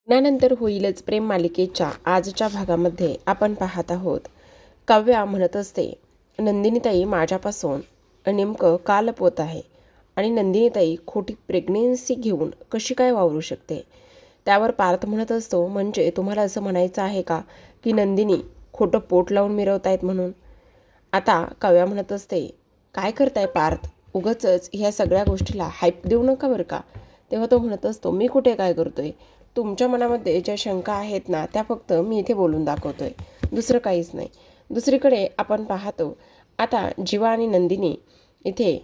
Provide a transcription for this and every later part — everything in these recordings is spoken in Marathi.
लग्नानंतर होईलच प्रेम मालिकेच्या आजच्या भागामध्ये आपण पाहत आहोत. काव्या म्हणत असते, नंदिनीताई माझ्यापासून नेमकं का लपवत आहे आणि नंदिनीताई खोटी प्रेग्नेन्सी घेऊन कशी काय वावरू शकते. त्यावर पार्थ म्हणत असतो, म्हणजे तुम्हाला असं म्हणायचं आहे का की नंदिनी खोटं पोट लावून मिरवतायत म्हणून. आता काव्या म्हणत असते, काय करताय पार्थ, उगाचच ह्या सगळ्या गोष्टीला हाईप देऊ नका बरं का. तेव्हा तो म्हणत असतो, मी कुठे काय करतोय, तुमच्या मनामध्ये ज्या शंका आहेत ना त्या फक्त मी इथे बोलून दाखवतोय, दुसरं काहीच नाही. दुसरीकडे आपण पाहतो, आता जीवा आणि नंदिनी इथे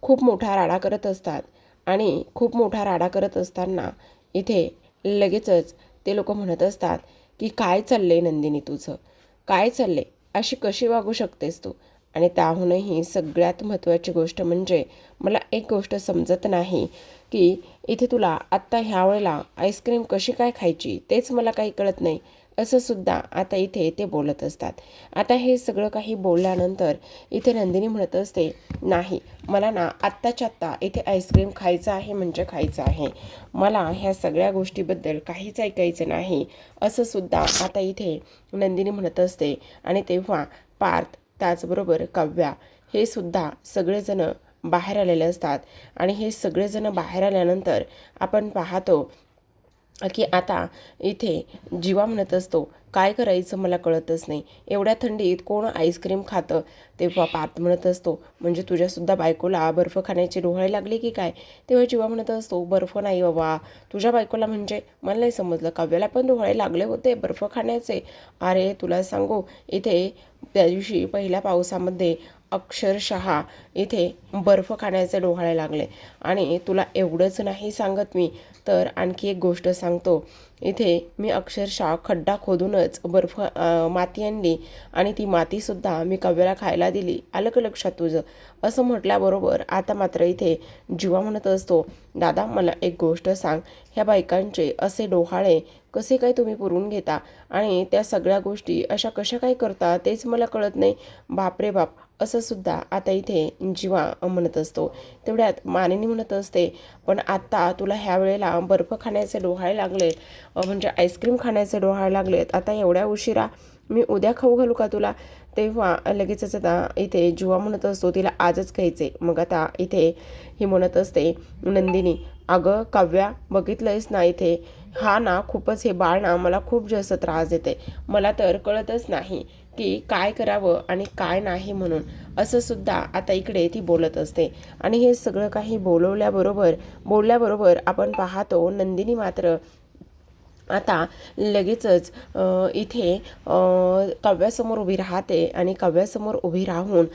खूप मोठा राडा करत असतात आणि खूप मोठा राडा करत असताना इथे लगेचच ते लोक म्हणत असतात की काय चाललंय नंदिनी, तुझं काय चाललंय, अशी कशी वागू शकतेस तू. आणि त्याहूनही सगळ्यात महत्त्वाची गोष्ट म्हणजे मला एक गोष्ट समजत नाही की इथे तुला आत्ता ह्या वेळेला आईस्क्रीम कशी काय खायची तेच मला काही कळत नाही, असं सुद्धा आता इथे ते बोलत असतात. आता हे सगळं काही बोलल्यानंतर इथे नंदिनी म्हणत असते, नाही मला ना आत्ताच्या आत्ता इथे आईस्क्रीम खायचं आहे म्हणजे खायचं आहे, मला ह्या सगळ्या गोष्टीबद्दल काहीच ऐकायचं नाही, असं सुद्धा आता इथे नंदिनी म्हणत असते. आणि तेव्हा पार्थ त्याचबरोबर काव्या हे सुद्धा सगळेजण बाहेर आलेले असतात. आणि हे सगळेजण बाहेर आल्यानंतर आपण पाहतो की आता इथे जीवा म्हणत असतो, काय करायचं मला कळतच नाही, एवढ्या थंडीत कोण आईस्क्रीम खातं. तेव्हा पार्थ म्हणत असतो, म्हणजे तुझ्यासुद्धा बायकोला बर्फ खाण्याची डोहाळे लागली की काय. तेव्हा जीवा म्हणत असतो, बर्फ नाही बाबा, तुझ्या बायकोला म्हणजे मला नाही समजलं, काव्याला पण डोहाळे लागले होते बर्फ खाण्याचे. अरे तुला सांगू, इथे त्या दिवशी पहिल्या पावसामध्ये अक्षरशः इथे बर्फ खाण्याचे डोहाळे लागले. आणि तुला एवढंच नाही सांगत मी, तर आणखी एक गोष्ट सांगतो, इथे मी अक्षरशः खड्डा खोदूनच बर्फ माती आणली आणि ती मातीसुद्धा मी काव्याला खायला दिली, आलं का लक्षात तुझं. असं म्हटल्याबरोबर आता मात्र इथे जीवा म्हणत असतो, दादा मला एक गोष्ट सांग, ह्या बायकांचे असे डोहाळे कसे काय तुम्ही पुरवून घेता आणि त्या सगळ्या गोष्टी अशा कशा काय करता तेच मला कळत नाही, बापरे बाप, असं सुद्धा आता इथे जीवा म्हणत असतो. तेवढ्यात मानिनी म्हणत असते, पण आत्ता तुला ह्या वेळेला बर्फ खाण्याचे डोहाळे लागले, म्हणजे आईस्क्रीम खाण्याचे डोहाळे लागलेत, आता एवढ्या उशिरा मी उद्या खाऊ घालू का तुला. तेव्हा लगेचच आता इथे जीवा म्हणत असतो, तिला आजच खायचे. मग आता इथे ही म्हणत असते नंदिनी, अगं काव्या बघितलंयस ना, इथे हा ना खूपच, हे बाळ ना मला खूप जास्त त्रास देते, मला तर कळतच नाही की काय करावं आणि काय नाही म्हणून, असं सुद्धा आता इकडे ती बोलत असते. आणि हे सगळं काही बोलल्याबरोबर आपण पाहतो नंदिनी मात्र आता लगेचच इथे काव्यासमोर उभी राहते आणि काव्यासमोर उभी राहून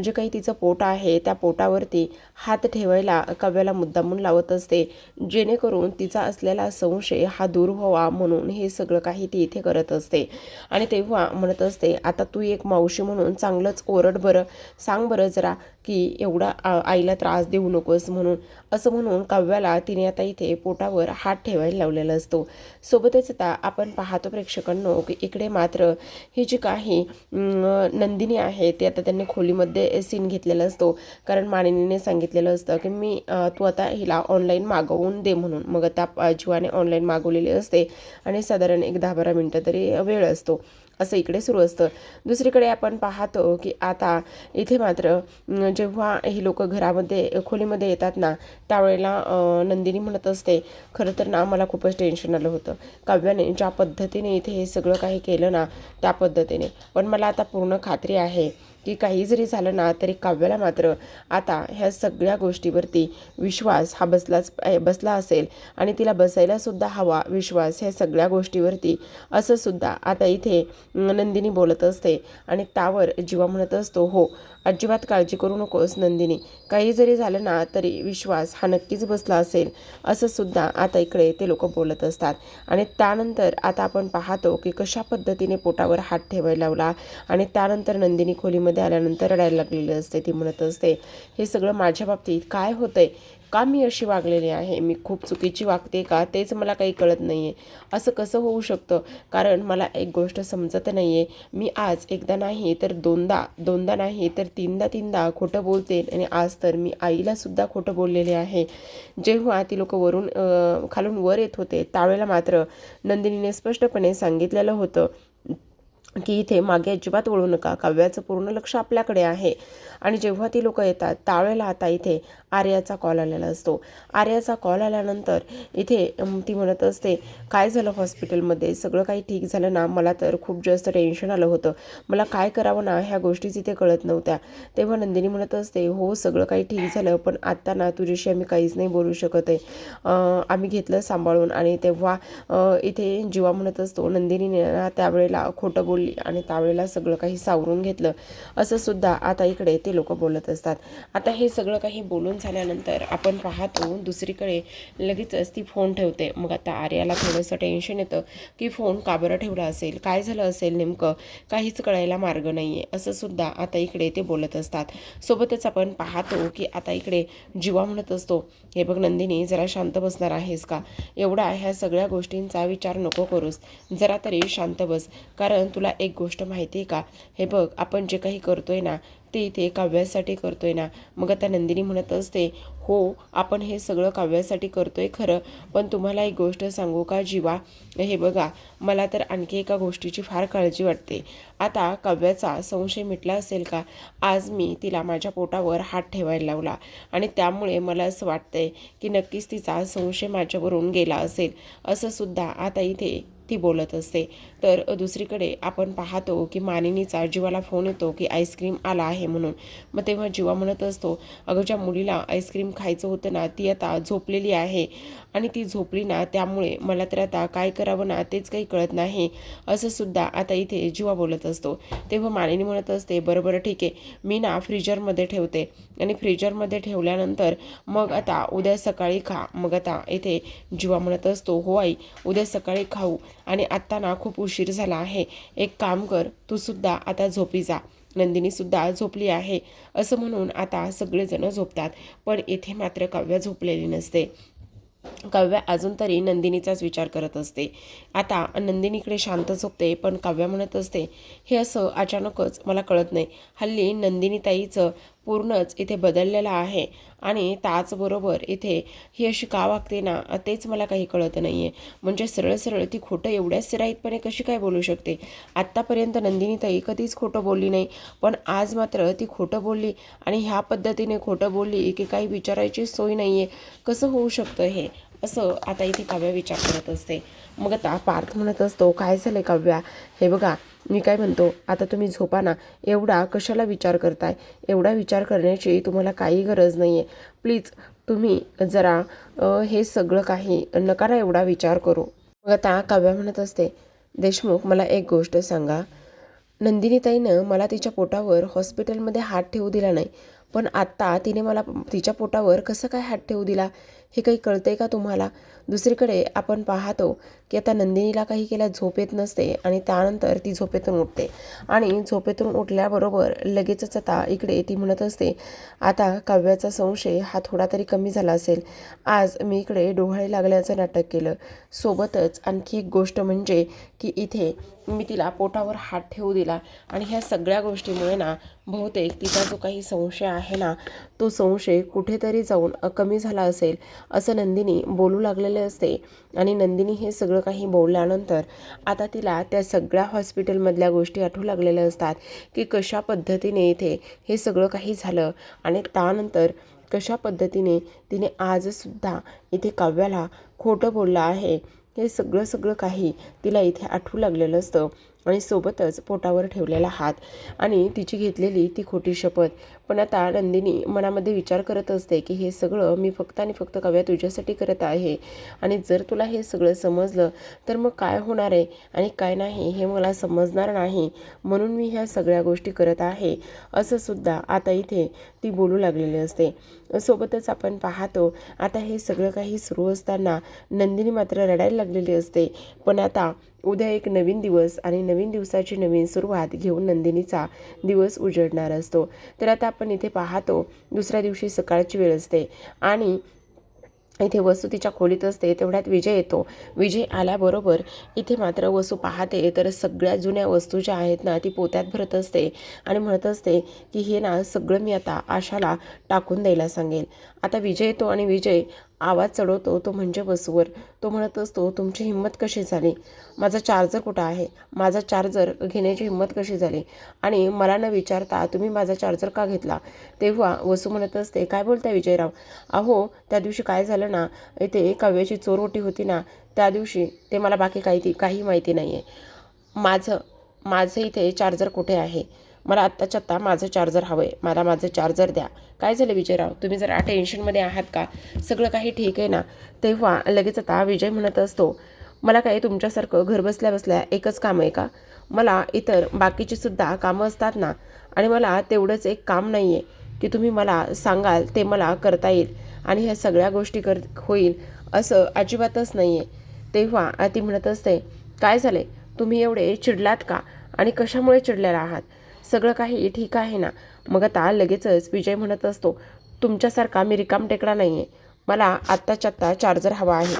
जे काही तिचं पोट आहे त्या पोटावरती हात ठेवायला काव्याला मुद्दामून लावत असते, जेणेकरून तिचा असलेला संशय हा दूर व्हावा म्हणून हे सगळं काही ती इथे करत असते. आणि तेव्हा म्हणत असते, आता तू एक मावशी म्हणून चांगलंच ओरड बरं, सांग बरं जरा की एवढा आईला त्रास देऊ नकोस म्हणून, असं म्हणून काव्याला तिने आता इथे पोटावर हात ठेवायला लावलेला असतो. सोबतच आता आपण पाहतो प्रेक्षकांनो की इकडे मात्र ही जी काही नंदिनी आहे ते आता त्यांनी खोलीमध्ये सीन घेतलेला असतो, कारण मानिनीने सांगितलेलं असतं की तू आता हिला ऑनलाईन मागवून दे म्हणून. मग आता जीवाने ऑनलाईन मागवलेली असते आणि साधारण एक 10-12 मिनटं तरी वेळ असतो, असं इकडे सुरू असतं. दुसरीकडे आपण पाहतो की आता इथे मात्र जेव्हा ही लोक घरामध्ये खोलीमध्ये येतात ना त्यावेळेला नंदिनी म्हणत असते, खरं तर ना मला खूपच टेन्शन आलं होतं, काव्याने ज्या पद्धतीने इथे हे सगळं काही केलं ना त्या पद्धतीने, पण मला आता पूर्ण खात्री आहे की काही जरी झालं ना तरी काव्याला मात्र आता ह्या सगळ्या गोष्टीवरती विश्वास हा बसला असेल आणि तिला बसायलासुद्धा हवा विश्वास ह्या सगळ्या गोष्टीवरती, असं सुद्धा आता इथे नंदिनी बोलत असते. आणि त्यावर जीवा म्हणत असतो, हो अजिबात काळजी करू नकोस नंदिनी, काही जरी झालं ना तरी विश्वास हा नक्कीच बसला असेल, असं सुद्धा आता इकडे ते लोक बोलत असतात. आणि त्यानंतर आता आपण पाहतो की कशा पद्धतीने पोटावर हात ठेवायला लावला आणि त्यानंतर नंदिनी खोलीमध्ये आल्यानंतर रडायला लागलेली असते. ती म्हणत असते, हे सगळं माझ्या बाबतीत काय होतंय, का मी अशी वागलेली आहे, मी खूप चुकीची वागते का, तेच मला काही कळत नाही आहे. असं कसं होऊ शकतं, कारण मला एक गोष्ट समजत नाही आहे. मी आज एकदा नाही तर दोनदा, दोनदा नाही तर तीनदा खोटं बोलते आणि आज तर मी आईलासुद्धा खोटं बोललेले आहे. जेव्हा ती लोक खालून वर येत होते त्यावेळेला मात्र नंदिनीने स्पष्टपणे सांगितलेलं होतं की इथे मागे अजिबात वळू नका, काव्याचं पूर्ण लक्ष आपल्याकडे आहे. आणि जेव्हा ती लोक येतात त्यावेळेला आता इथे आर्याचा कॉल आलेला असतो. आर्याचा कॉल आल्यानंतर इथे ती म्हणत असते, काय झालं हॉस्पिटलमध्ये, सगळं काही ठीक झालं ना, मला तर खूप जास्त टेन्शन आलं होतं, मला काय करावं ना ह्या गोष्टीच इथे कळत नव्हत्या. तेव्हा नंदिनी म्हणत असते, हो सगळं काही ठीक झालं, पण आत्ता ना तुझ्याशी आम्ही काहीच नाही बोलू शकत आहे. आम्ही घेतलं सांभाळून. आणि तेव्हा इथे जीवा म्हणत असतो, नंदिनीने त्यावेळेला खोटं बोलली आणि त्यावेळेला सगळं काही सावरून घेतलं, असं सुद्धा आता इकडे ते लोक बोलत असतात. आता हे सगळं काही बोलून झाल्यानंतर आपण पाहतो दुसरीकडे लगेचच ती फोन ठेवते. मग आता आर्याला थोडंसं टेन्शन येतं की फोन का बरं ठेवला असेल, काय झालं असेल नेमकं, काहीच कळायला मार्ग नाही आहे, असं सुद्धा आता इकडे ते बोलत असतात. सोबतच आपण पाहतो की आता इकडे जीवा म्हणत असतो, हे बघ नंदिनी, जरा शांत बसणार आहेस का, एवढा ह्या सगळ्या गोष्टींचा विचार नको करूस, जरा तरी शांत बस. कारण तुला एक गोष्ट माहिती आहे का, हे बघ आपण जे काही करतोय ना ते इथे काव्यासाठी करतोय ना. मग आता नंदिनी म्हणत असते, हो आपण हे सगळं काव्यासाठी करतोय खरं, पण तुम्हाला एक गोष्ट सांगू का जीवा, हे बघा मला तर आणखी एका गोष्टीची फार काळजी वाटते. आता काव्याचा संशय मिटला असेल का, आज मी तिला माझ्या पोटावर हात ठेवायला लावला आणि त्यामुळे मला असं वाटतंय की नक्कीच तिचा संशय माझ्यावरून गेला असेल, असं सुद्धा आता इथे ती बोलत असते. तर दुसरीकडे आपण पाहतो की मानिनीचा जीवाला फोन येतो की आईस्क्रीम आला आहे म्हणून. मग तेव्हा जीवा म्हणत असतो, अगं ज्या मुलीला आईस्क्रीम खायचं होतं ना ती आता झोपलेली आहे आणि ती झोपली ना, त्यामुळे मला तर आता काय करावं ना तेच काही कळत नाही, असं सुद्धा आता इथे जीवा बोलत असतो. तेव्हा मानिनी म्हणत असते, बरं ठीक आहे, मी ना फ्रीजरमध्ये ठेवते आणि फ्रीजरमध्ये ठेवल्यानंतर मग आता उद्या सकाळी खा. मग आता इथे जीवा म्हणत असतो, हो आई उद्या सकाळी खाऊ, आणि आत्ता ना खूप उशीर झाला आहे, एक काम कर तू सुद्धा आता झोपी जा, नंदिनी सुद्धा झोपली आहे, असं म्हणून आता सगळेजण झोपतात. पण इथे मात्र काव्या झोपलेली नसते. काव्या अजून तरी नंदिनीचाच विचार करत असते. आता नंदिनीकडे शांत झोपते, पण काव्या म्हणत असते, हे असं अचानकच मला कळत नाही, हल्ली नंदिनीताईचं पूर्णच इथे बदललेलं आहे आणि त्याचबरोबर इथे ही अशी का वागते ना तेच मला काही कळत नाही आहे. म्हणजे सरळ सरळ ती खोटं एवढ्या सिराईतपणे कशी काय बोलू शकते. आत्तापर्यंत नंदिनीताई कधीच खोटं बोलली नाही, पण आज मात्र ती खोटं बोलली आणि ह्या पद्धतीने खोटं बोलली की काही विचारायची सोय नाही आहे. कसं होऊ शकतं हे, असं आता इथे काव्या विचार करत असते. मग आता पार्थ म्हणत असतो, काय झालं काव्या, हे बघा मी काय म्हणतो, आता तुम्ही झोपा ना, एवढा कशाला विचार करताय, एवढा विचार करण्याची तुम्हाला काही गरज नाही आहे, प्लीज तुम्ही जरा हे सगळं काही नका ना एवढा विचार करू. मग आता काव्या म्हणत असते, देशमुख मला एक गोष्ट सांगा, नंदिनीताईनं मला तिच्या पोटावर हॉस्पिटलमध्ये हात ठेवू दिला नाही, पण आत्ता तिने मला तिच्या पोटावर कसं काय हात ठेवू दिला, हे काही कळतंय का तुम्हाला. दुसरीकडे आपण पाहतो की आता नंदिनीला काही केल्या झोप येत नसते आणि त्यानंतर ती झोपेतून उठते आणि झोपेतून उठल्याबरोबर लगेचच आता इकडे ती म्हणत असते, आता काव्याचा संशय हा थोडा तरी कमी झाला असेल, आज मी इकडे डोहाळे लागल्याचं नाटक केलं. सोबतच आणखी एक गोष्ट म्हणजे की इथे मी तिला पोटावर हात ठेवू दिला आणि ह्या सगळ्या गोष्टीमुळे ना बहुतेक तिचा जो काही संशय आहे ना तो संशय कुठेतरी जाऊन कमी झाला असेल, असं नंदिनी बोलू लागलेले असते. आणि नंदिनी हे सगळं काही बोलल्यानंतर आता तिला त्या सगळ्या हॉस्पिटलमधल्या गोष्टी आठवू लागलेल्या असतात की कशा पद्धतीने इथे हे सगळं काही झालं आणि त्यानंतर कशा पद्धतीने तिने आजसुद्धा इथे काव्याला खोटं बोललं आहे, हे सगळं काही तिला इथे आठवू लागलेलं असतं. आणि सोबतच पोटावर ठेवलेला हात आणि तिची घेतलेली ती खोटी शपथ. पण आता नंदिनी मनामध्ये विचार करत असते की हे सगळं मी फक्त आणि फक्त काव्या तुझ्यासाठी करत आहे आणि जर तुला हे सगळं समजलं तर मग काय होणार आहे आणि काय नाही हे मला समजणार नाही, म्हणून मी ह्या सगळ्या गोष्टी करत आहे, असं सुद्धा आता इथे ती बोलू लागलेली असते. सोबतच आपण पाहतो आता हे सगळं काही सुरू असताना नंदिनी मात्र रडायला लागलेली असते. पण आता उद्या एक नवीन दिवस आणि नवीन दिवसाची नवीन सुरुवात घेऊन नंदिनीचा दिवस उजडणार असतो. तर आता आपण इथे पाहतो दुसऱ्या दिवशी सकाळची वेळ असते आणि इथे वसू तिच्या खोलीत असते. तेवढ्यात विजय येतो. विजय आल्याबरोबर इथे मात्र वसू पाहते तर सगळ्या जुन्या वस्तू ज्या आहेत ना ती पोत्यात भरत असते आणि म्हणत असते की हे ना सगळं मी आता आशाला टाकून द्यायला सांगेल. आता विजय येतो आणि विजय आवाज चढवतो तो म्हणजे वसूवर. तो म्हणत असतो, तुमची हिंमत कशी झाली? माझा चार्जर कुठं आहे? माझा चार्जर घेण्याची हिंमत कशी झाली? आणि मला न विचारता तुम्ही माझा चार्जर का घेतला? तेव्हा वसू म्हणत असते, काय बोलताय विजयराव? अहो त्या दिवशी काय झालं ना, इथे काव्याची चोरओटी होती ना, त्या दिवशी ते मला बाकी काही माहिती नाही आहे. माझं इथे चार्जर कुठे आहे? मला आत्ताच्या आत्ता माझं चार्जर हवं आहे. मला माझं चार्जर द्या. काय झालं विजयराव? तुम्ही जरा टेन्शनमध्ये आहात का? सगळं काही ठीक आहे ना? तेव्हा लगेच आता विजय म्हणत असतो, मला काय तुमच्यासारखं घर बसल्या बसल्या एकच काम आहे का? मला इतर बाकीची सुद्धा कामं असतात ना, आणि मला तेवढंच एक काम नाही आहे की तुम्ही मला सांगाल ते मला करता येईल आणि ह्या सगळ्या गोष्टी होईल असं अजिबातच नाही आहे. तेव्हा ती म्हणत असते, काय झाले? तुम्ही एवढे चिडलात का? आणि कशामुळे चिडलेला आहात? सगळं काही ठीक आहे ना? मग आता लगेचच विजय म्हणत असतो, तुमच्यासारखा मी रिकामटेकडा नाही आहे. मला आत्ताच्या आत्ता चार्जर हवा आहे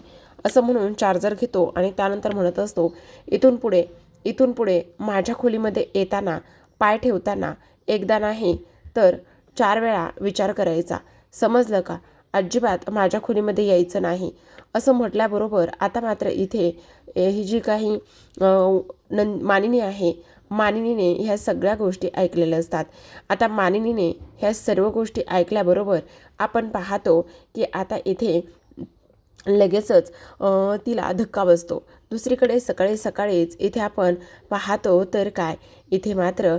असं म्हणून चार्जर घेतो आणि त्यानंतर म्हणत असतो, इथून पुढे माझ्या खोलीमध्ये येताना पाय ठेवताना एकदा नाही तर 4 वेळा विचार करायचा. समजलं का? अजिबात माझ्या खोलीमध्ये यायचं नाही असं म्हटल्याबरोबर आता मात्र इथे ही जी काही मानिनी आहे, मानिनीने ह्या सगळ्या गोष्टी ऐकलेल्या असतात. आता मानिनीने ह्या सर्व गोष्टी ऐकल्याबरोबर आपण पाहतो की आता इथे लगेचच तिला धक्का बसतो. दुसरीकडे सकाळीच इथे आपण पाहतो तर काय, इथे मात्र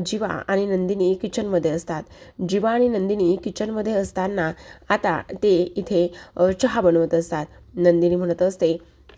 जीवा आणि नंदिनी किचनमध्ये असतात. जीवा आणि नंदिनी किचनमध्ये असताना आता ते इथे चहा बनवत असतात. नंदिनी म्हणत असते,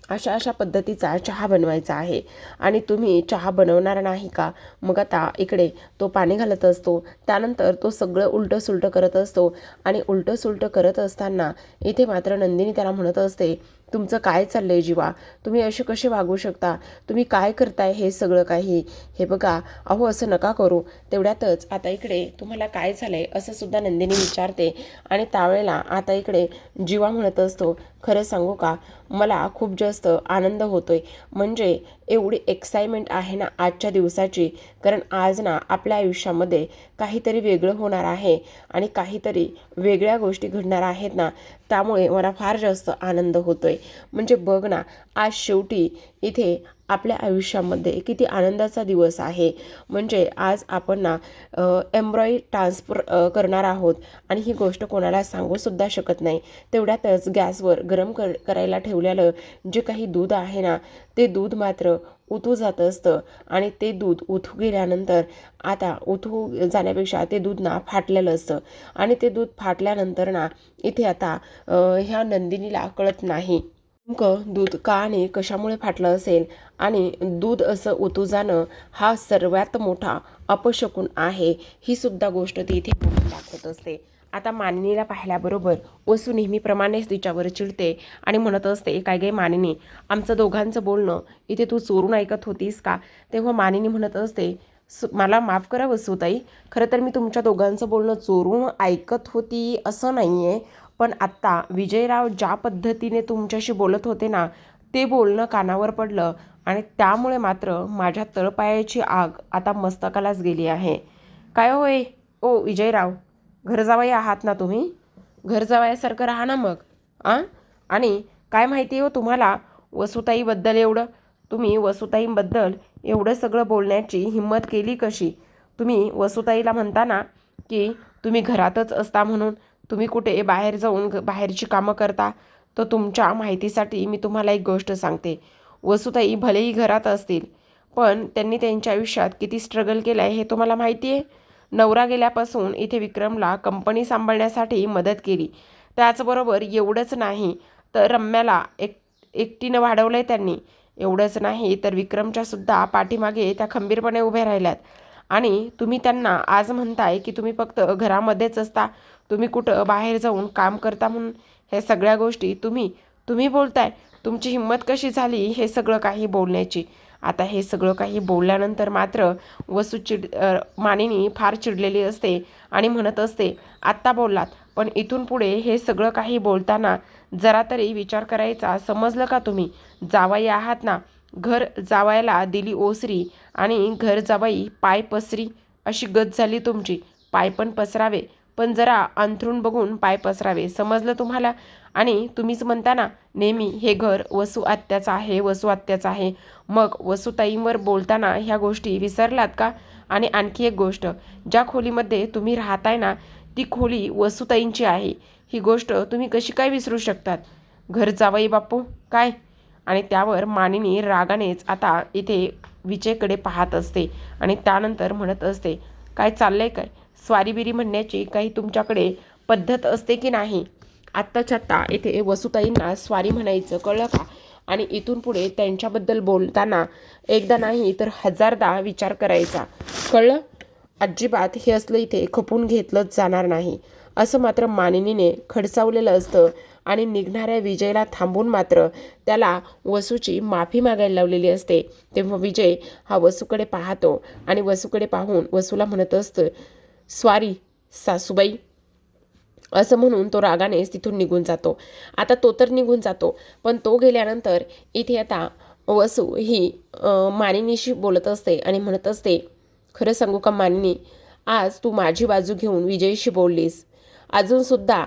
अशा पद्धतीचा चहा बनवायचा आहे आणि तुम्ही चहा बनवणार नाही का? मग आता इकडे तो पाणी घालत असतो. त्यानंतर तो सगळं उलटं करत असतो आणि उलटं करत असताना इथे मात्र नंदिनी त्याला म्हणत असते, तुमचं काय चाललंय जीवा? तुम्ही असे कसे वागू शकता? तुम्ही काय करताय हे सगळं काही? हे बघा, अहो असं नका करू. तेवढ्यातच आता इकडे तुम्हाला काय झालंय असं सुद्धा नंदिनी विचारते आणि त्यावेळेला आता इकडे जीवा म्हणत असतो, खरं सांगू का, मला खूप जास्त आनंद होतोय. म्हणजे एवढी एक्साइटमेंट आहे ना आजच्या दिवसाची, कारण आज ना आपल्या आयुष्यामध्ये काहीतरी वेगळं होणार आहे आणि काहीतरी वेगळ्या गोष्टी घडणार आहेत ना, त्यामुळे मला फार जास्त आनंद होतोय. म्हणजे बघ ना, आज शेवटी इथे आपल्या आयुष्यामध्ये किती आनंदाचा दिवस आहे. म्हणजे आज आपण ना एम्ब्रॉयडरी ट्रान्सफर करणार आहोत आणि ही गोष्ट कोणाला सांगूसुद्धा शकत नाही. तेवढ्यातच गॅसवर गरम करायला ठेवलेलं जे काही दूध आहे ना, ते दूध मात्र उतू जात असतं आणि ते दूध उतू गेल्यानंतर आता उतू जाण्यापेक्षा ते दूध ना फाटलेलं असतं आणि ते दूध फाटल्यानंतर ना इथे आता ह्या नंदिनीला कळत नाही नेमकं दूध का आणि कशामुळे फाटलं असेल आणि दूध असं ओतू जाणं हा सर्वात मोठा अपशकुन आहे. ही सुद्धा गोष्ट ती इथे बोलून दाखवत असते. आता मानिनीला पाहिल्याबरोबर वसू नेहमीप्रमाणेच तिच्यावर चिडते आणि म्हणत असते, काय गे मानिनी, आमचं दोघांचं बोलणं इथे तू चोरून ऐकत होतीस का? तेव्हा मानिनी म्हणत असते, मला माफ करा वसूताई, खरं तर मी तुमच्या दोघांचं बोलणं चोरून ऐकत होती असं नाही आहे, पण आत्ता विजयराव ज्या पद्धतीने तुमच्याशी बोलत होते ना, ते बोलणं कानावर पडलं आणि त्यामुळे मात्र माझ्या तळपायाची आग आता मस्तकालाच गेली आहे. काय होय ओ विजयराव, घर जावई आहात ना तुम्ही? घर जावयासारखं राहा ना मग. आणि काय माहिती हो तुम्हाला वसुताईबद्दल एवढं? तुम्ही वसुताईबद्दल एवढं सगळं बोलण्याची हिंमत केली कशी? तुम्ही वसुताईला म्हणता ना की तुम्ही घरातच असता म्हणून, तुम्ही कुठे बाहेर जाऊन बाहेरची कामं करता. तर तुमच्या माहितीसाठी मी तुम्हाला एक गोष्ट सांगते, वसुताई भलेही घरात असतील पण त्यांनी त्यांच्या आयुष्यात किती स्ट्रगल केलं आहे हे तुम्हाला माहिती आहे. नवरा गेल्यापासून इथे विक्रमला कंपनी सांभाळण्यासाठी मदत केली. त्याचबरोबर एवढंच नाही तर रम्याला एकटीनं वाढवलं आहे त्यांनी. एवढंच नाही तर विक्रमच्या सुद्धा पाठीमागे त्या खंबीरपणे उभे राहिल्यात. आणि तुम्ही त्यांना आज म्हणताय की तुम्ही फक्त घरामध्येच असता, तुम्ही कुठं बाहेर जाऊन काम करता म्हणून. हे सगळ्या गोष्टी तुम्ही बोलताय. तुमची हिंमत कशी झाली हे सगळं काही बोलण्याची? आता हे सगळं काही बोलल्यानंतर मात्र मानिनी फार चिडलेली असते आणि म्हणत असते, आत्ता बोललात पण इथून पुढे हे सगळं काही बोलताना जरा तरी विचार करायचा, समजलं का तुम्ही? जावाई आहात ना, घर जावायला दिली ओसरी आणि घर जावाई पाय पसरी, अशी गत झाली तुमची. पाय पण पसरावे, पण जरा अंथरूण बघून पाय पसरावे, समजलं तुम्हाला? आणि तुम्हीच म्हणता ना नेहमी हे घर वसू आत्याचं आहे, वसू आत्याचं आहे. मग वसूताईंवर बोलताना ह्या गोष्टी विसरलात का? आणि आणखी एक गोष्ट, ज्या खोलीमध्ये तुम्ही राहताय ना, ती खोली वसूताईंची आहे. ही गोष्ट तुम्ही कशी काय विसरू शकतात? घर जावई बापू काय? आणि त्यावर मानिनी रागानेच आता इथे विजेकडे पाहत असते आणि त्यानंतर म्हणत असते, काय चाललंय काय? स्वारीबिरी म्हणण्याची काही तुमच्याकडे पद्धत असते की नाही? आत्ताच्या आत्ता इथे वसुताईंना स्वारी म्हणायचं, कळलं का? आणि इथून पुढे त्यांच्याबद्दल बोलताना एकदा नाही तर हजारदा विचार करायचा, कळलं? अजिबात हे असलं इथे खपून घेतलंच जाणार नाही, असं मात्र मानिनीने खडसावलेलं असतं. आणि निघणाऱ्या विजयला थांबून मात्र त्याला वसूची माफी मागायला लावलेली असते. तेव्हा विजय हा वसूकडे पाहतो आणि वसूकडे पाहून वसूला म्हणत असतं, स्वारी सासूबाई, असं म्हणून तो रागानेच तिथून निघून जातो. आता तो तर निघून जातो, पण तो गेल्यानंतर इथे आता वसू ही मानिनीशी बोलत असते आणि म्हणत असते, खरं सांगू का मानिनी, आज तू माझी बाजू घेऊन विजयशी बोललीस. अजूनसुद्धा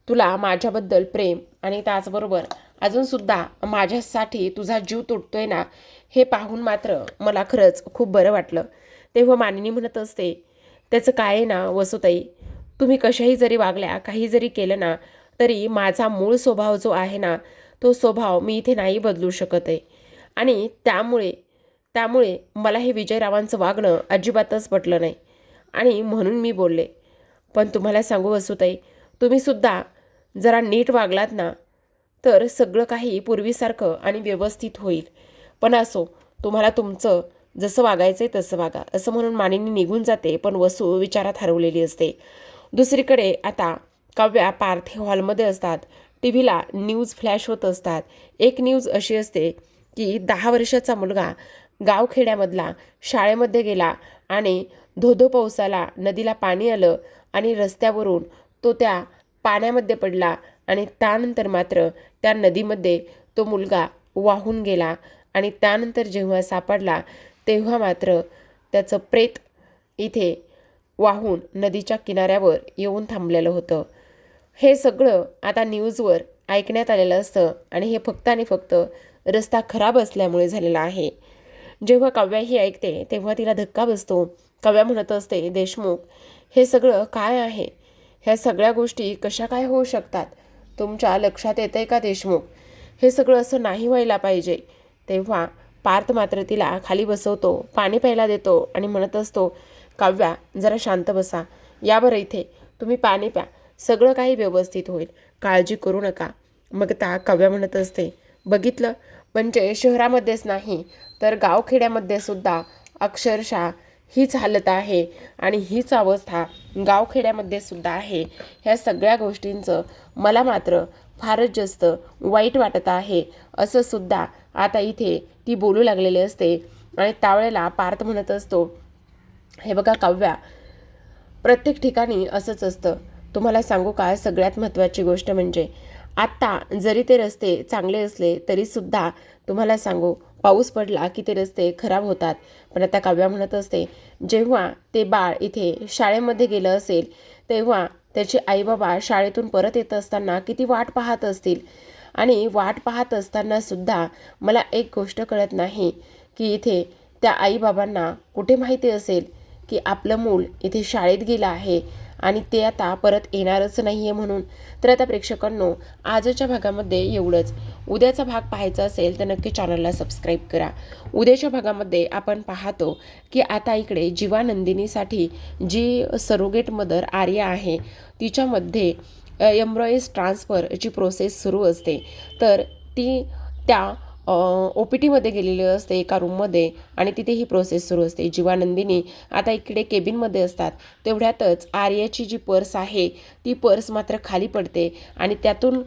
तुला माझ्याबद्दल प्रेम आणि त्याचबरोबर अजूनसुद्धा माझ्यासाठी तुझा जीव तुटतोय ना, हे पाहून मात्र मला खरंच खूप बरं वाटलं. तेव्हा मानिनी म्हणत असते, त्याचं काय आहे ना वसूताई, तुम्ही कशाही जरी वागल्या, काही जरी केलं ना, तरी माझा मूळ स्वभाव जो आहे ना, तो स्वभाव मी इथे नाही बदलू शकत आहे. आणि त्यामुळे त्यामुळे मला हे विजयरावांचं वागणं अजिबातच पटलं नाही आणि म्हणून मी बोलले. पण तुम्हाला सांगू वसूताई, तुम्हीसुद्धा जरा नीट वागलात ना, तर सगळं काही पूर्वीसारखं आणि व्यवस्थित होईल. पण असो, तुम्हाला तुमचं जसं वागायचं आहे तसं वागा, असं म्हणून मानिनी निघून जाते. पण वसू विचारात हरवलेली असते. दुसरीकडे आता काव्या पार्थिव हॉलमध्ये असतात. टी व्हीला न्यूज फ्लॅश होत असतात. एक न्यूज अशी असते की 10 वर्षाचा मुलगा गावखेड्यामधला शाळेमध्ये गेला आणि धोधो पाऊस आला, नदीला पाणी आलं आणि रस्त्यावरून तो त्या पाण्यामध्ये पडला आणि त्यानंतर मात्र त्या नदीमध्ये तो मुलगा वाहून गेला आणि त्यानंतर जेव्हा सापडला तेव्हा मात्र त्याचं प्रेत इथे वाहून नदीच्या किनाऱ्यावर येऊन थांबलेलं होतं. हे सगळं आता न्यूजवर ऐकण्यात आलेलं असतं आणि हे फक्त आणि फक्त रस्ता खराब असल्यामुळे झालेला आहे. जेव्हा काव्या ही ऐकते तेव्हा तिला धक्का बसतो. काव्या म्हणत असते, देशमुख, हे सगळं काय आहे? ह्या सगळ्या गोष्टी कशा काय होऊ शकतात? तुमच्या लक्षात येतंय का देशमुख? हे सगळं असं नाही व्हायला पाहिजे. तेव्हा पार्थ मात्र तिला खाली बसवतो, पाणी प्यायला देतो आणि म्हणत असतो, काव्या जरा शांत बसा, या बरं इथे, तुम्ही पाणी प्या, सगळं काही व्यवस्थित होईल, काळजी करू नका. मग त्या काव्या म्हणत असते, बघितलं, म्हणजे शहरामध्येच नाही तर गावखेड्यामध्ये सुद्धा अक्षरशः हीच हालत आहे आणि हीच अवस्था गावखेड्यामध्ये सुद्धा आहे. ह्या सगळ्या गोष्टींचं मला मात्र फारच जास्त वाईट वाटत आहे, असं सुद्धा आता इथे ती बोलू लागलेली असते. आणि त्यावेळेला पार्थ म्हणत असतो, हे बघा काव्या, प्रत्येक ठिकाणी असंच असतं. तुम्हाला सांगू का, सगळ्यात महत्त्वाची गोष्ट म्हणजे आत्ता जरी ते रस्ते चांगले असले तरीसुद्धा तुम्हाला सांगू, पाऊस पडला की ते रस्ते खराब होतात. पण आता काव्या म्हणत असते, जेव्हा ते बाळ इथे शाळेमध्ये गेलं असेल तेव्हा त्याचे आईबाबा शाळेतून परत येत असताना किती वाट पाहत असतील. आणि वाट पाहत असतानासुद्धा मला एक गोष्ट कळत नाही की इथे त्या आईबाबांना कुठे माहिती असेल की आपलं मूल इथे शाळेत गेलं आहे आणि ते आता परत येणारच नाही आहे म्हणून. तर आता प्रेक्षकांनो, आजच्या भागामध्ये एवढंच. उद्याचा भाग पाहायचा असेल तर नक्की चॅनलला सबस्क्राईब करा. उद्याच्या भागामध्ये आपण पाहतो की आता इकडे जीवानंदिनीसाठी जी सरोगेट मदर आर्या आहे तिच्यामध्ये एम्ब्रॉईज ट्रान्सफरची प्रोसेस सुरू असते. तर ती त्या OPTमध्ये गेलेली असते एका रूममध्ये आणि तिथे ही प्रोसेस सुरू असते. जीवानंदिनी आता इकडे केबिनमध्ये असतात. तेवढ्यातच आर्याची जी पर्स आहे ती पर्स मात्र खाली पडते आणि त्यातून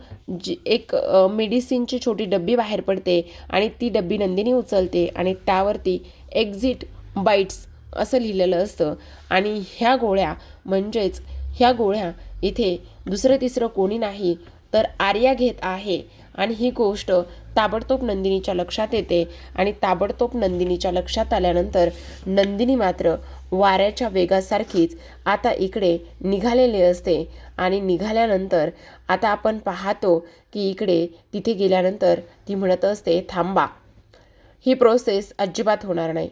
एक मेडिसिनची छोटी डब्बी बाहेर पडते आणि ती डब्बी नंदिनी उचलते आणि त्यावरती एक्झिट बाईट्स असं लिहिलेलं असतं. आणि ह्या गोळ्या म्हणजेच ह्या गोळ्या इथे दुसरं तिसरं कोणी नाही तर आर्या घेत आहे आणि ही गोष्ट ताबडतोब नंदिनीच्या लक्षात येते आणि ताबडतोब नंदिनीच्या लक्षात आल्यानंतर नंदिनी मात्र वाऱ्याच्या वेगासारखीच आता इकडे निघालेली असते आणि निघाल्यानंतर आता आपण पाहतो की इकडे तिथे गेल्यानंतर ती म्हणत असते, थांबा, ही प्रोसेस अजिबात होणार नाही.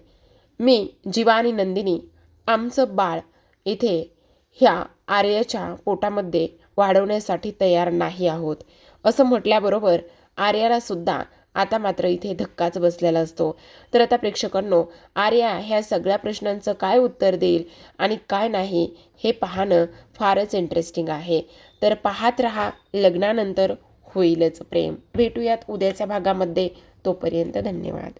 मी जीवा आणि नंदिनी आमचं बाळ इथे ह्या आर्याच्या पोटामध्ये वाढवण्यासाठी तयार नाही आहोत. असं म्हटल्याबरोबर आर्याला सुद्धा आता मात्र इथे धक्काच बसलेला असतो. तर आता प्रेक्षकांनो, आर्या ह्या सगळ्या प्रश्नांचं काय उत्तर देईल आणि काय नाही हे पाहणं फारच इंटरेस्टिंग आहे. तर पाहत रहा लग्नानंतर होईलच प्रेम. भेटूयात उद्याच्या भागामध्ये. तोपर्यंत धन्यवाद.